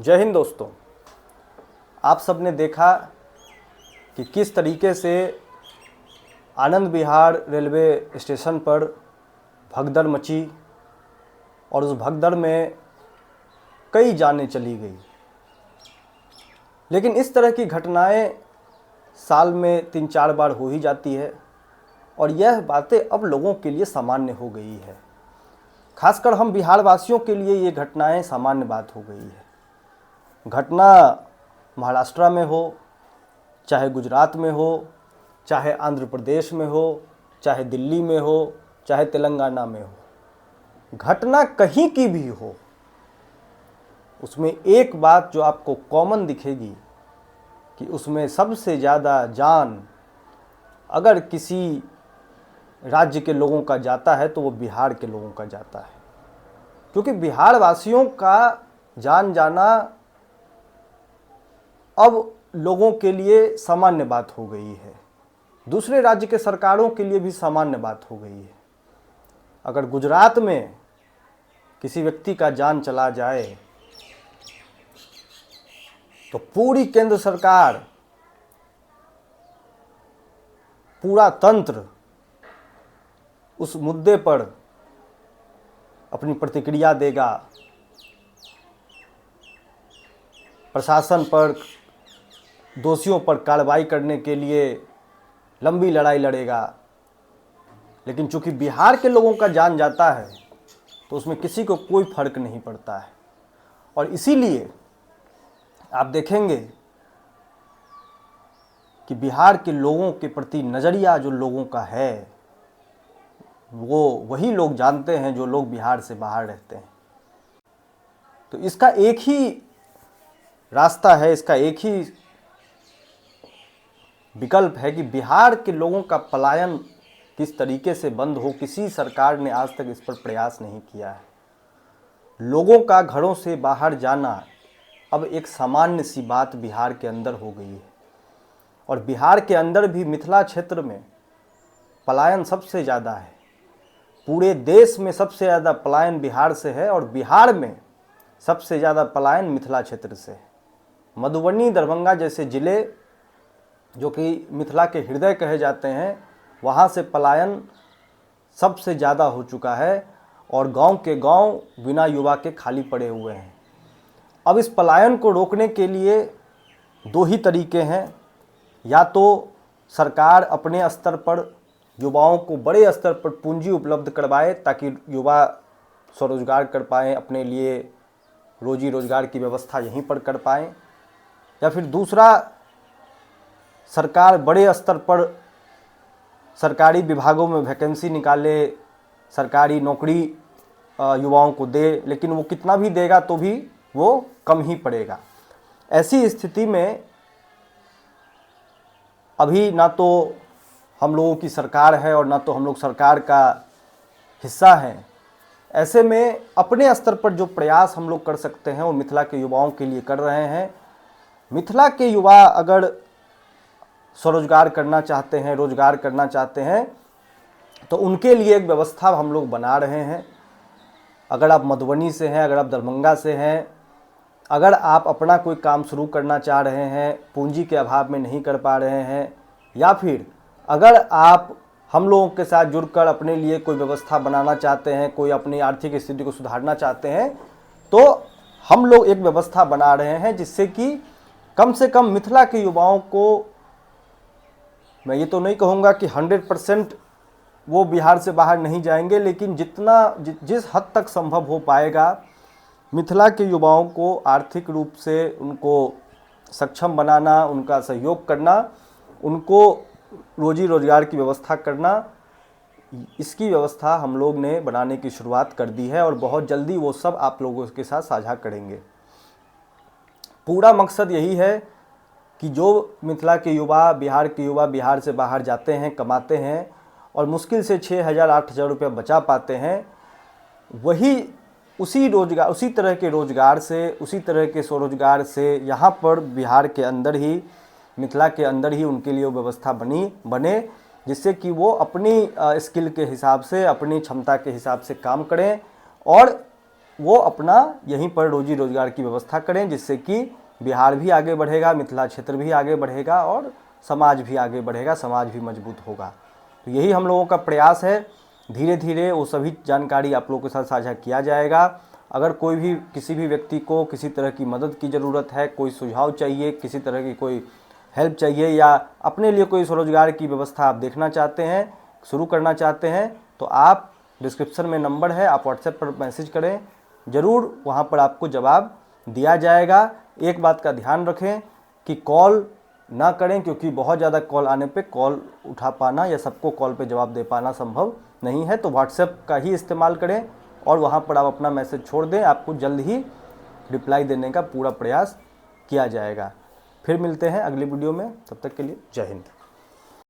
जय हिंद दोस्तों। आप सब ने देखा कि किस तरीके से आनंद विहार रेलवे स्टेशन पर भगदड़ मची और उस भगदड़ में कई जानें चली गई। लेकिन इस तरह की घटनाएं साल में 3-4 बार हो ही जाती है और यह बातें अब लोगों के लिए सामान्य हो गई है। खासकर हम बिहार वासियों के लिए ये घटनाएं सामान्य बात हो गई है। घटना महाराष्ट्र में हो, चाहे गुजरात में हो, चाहे आंध्र प्रदेश में हो, चाहे दिल्ली में हो, चाहे तेलंगाना में हो, घटना कहीं की भी हो, उसमें एक बात जो आपको कॉमन दिखेगी कि उसमें सबसे ज़्यादा जान अगर किसी राज्य के लोगों का जाता है तो वो बिहार के लोगों का जाता है, क्योंकि बिहार वासियों का जान जाना अब लोगों के लिए सामान्य बात हो गई है। दूसरे राज्य के सरकारों के लिए भी सामान्य बात हो गई है। अगर गुजरात में किसी व्यक्ति का जान चला जाए तो पूरी केंद्र सरकार, पूरा तंत्र उस मुद्दे पर अपनी प्रतिक्रिया देगा, प्रशासन पर, दोषियों पर कार्रवाई करने के लिए लंबी लड़ाई लड़ेगा। लेकिन चूंकि बिहार के लोगों का जान जाता है तो उसमें किसी को कोई फर्क नहीं पड़ता है। और इसीलिए आप देखेंगे कि बिहार के लोगों के प्रति नज़रिया जो लोगों का है वो वही लोग जानते हैं जो लोग बिहार से बाहर रहते हैं। तो इसका एक ही रास्ता है, इसका एक ही विकल्प है कि बिहार के लोगों का पलायन किस तरीके से बंद हो। किसी सरकार ने आज तक इस पर प्रयास नहीं किया है। लोगों का घरों से बाहर जाना अब एक सामान्य सी बात बिहार के अंदर हो गई है। और बिहार के अंदर भी मिथिला क्षेत्र में पलायन सबसे ज़्यादा है। पूरे देश में सबसे ज़्यादा पलायन बिहार से है और बिहार में सबसे ज़्यादा पलायन मिथिला क्षेत्र से है। मधुबनी, दरभंगा जैसे ज़िले जो कि मिथिला के हृदय कहे जाते हैं, वहाँ से पलायन सबसे ज़्यादा हो चुका है और गांव के गांव बिना युवा के खाली पड़े हुए हैं। अब इस पलायन को रोकने के लिए दो ही तरीके हैं। या तो सरकार अपने स्तर पर युवाओं को बड़े स्तर पर पूंजी उपलब्ध करवाए ताकि युवा स्वरोजगार कर पाएँ, अपने लिए रोजी रोजगार की व्यवस्था यहीं पर कर पाएँ। या फिर दूसरा, सरकार बड़े स्तर पर सरकारी विभागों में वैकेंसी निकाले, सरकारी नौकरी युवाओं को दे, लेकिन वो कितना भी देगा तो भी वो कम ही पड़ेगा। ऐसी स्थिति में अभी ना तो हम लोगों की सरकार है और ना तो हम लोग सरकार का हिस्सा हैं। ऐसे में अपने स्तर पर जो प्रयास हम लोग कर सकते हैं वो मिथिला के युवाओं के लिए कर रहे हैं। मिथिला के युवा अगर स्वरोजगार करना चाहते हैं, रोजगार करना चाहते हैं, तो उनके लिए एक व्यवस्था हम लोग बना रहे हैं। अगर आप मधुबनी से हैं, अगर आप दरभंगा से हैं, अगर आप अपना कोई काम शुरू करना चाह रहे हैं, पूंजी के अभाव में नहीं कर पा रहे हैं, या फिर अगर आप हम लोगों के साथ जुड़कर अपने लिए कोई व्यवस्था बनाना चाहते हैं, कोई अपनी आर्थिक स्थिति को सुधारना चाहते हैं, तो हम लोग एक व्यवस्था बना रहे हैं जिससे कि कम से कम मिथिला के युवाओं को, मैं ये तो नहीं कहूँगा कि 100% वो बिहार से बाहर नहीं जाएंगे, लेकिन जिस हद तक संभव हो पाएगा मिथिला के युवाओं को आर्थिक रूप से उनको सक्षम बनाना, उनका सहयोग करना, उनको रोजी रोजगार की व्यवस्था करना, इसकी व्यवस्था हम लोग ने बनाने की शुरुआत कर दी है और बहुत जल्दी वो सब आप लोगों के साथ साझा करेंगे। पूरा मकसद यही है कि जो मिथिला के युवा, बिहार के युवा बिहार से बाहर जाते हैं, कमाते हैं और मुश्किल से 6,000-8,000 रुपये बचा पाते हैं, वही उसी तरह के रोज़गार से, उसी तरह के स्वरोजगार से यहाँ पर बिहार के अंदर ही, मिथिला के अंदर ही उनके लिए व्यवस्था बने जिससे कि वो अपनी स्किल के हिसाब से, अपनी क्षमता के हिसाब से काम करें और वो अपना यहीं पर रोजी रोजगार की व्यवस्था करें, जिससे कि बिहार भी आगे बढ़ेगा, मिथिला क्षेत्र भी आगे बढ़ेगा और समाज भी आगे बढ़ेगा, समाज भी मजबूत होगा। तो यही हम लोगों का प्रयास है। धीरे धीरे वो सभी जानकारी आप लोगों के साथ साझा किया जाएगा। अगर कोई भी किसी भी व्यक्ति को किसी तरह की मदद की ज़रूरत है, कोई सुझाव चाहिए, किसी तरह की कोई हेल्प चाहिए, या अपने लिए कोई स्वरोजगार की व्यवस्था आप देखना चाहते हैं, शुरू करना चाहते हैं, तो आप डिस्क्रिप्शन में नंबर है, आप व्हाट्सएप पर मैसेज करें, ज़रूर वहाँ पर आपको जवाब दिया जाएगा। एक बात का ध्यान रखें कि कॉल ना करें, क्योंकि बहुत ज़्यादा कॉल आने पे कॉल उठा पाना या सबको कॉल पे जवाब दे पाना संभव नहीं है। तो व्हाट्सएप का ही इस्तेमाल करें और वहाँ पर आप अपना मैसेज छोड़ दें, आपको जल्द ही रिप्लाई देने का पूरा प्रयास किया जाएगा। फिर मिलते हैं अगली वीडियो में, तब तक के लिए जय हिंद।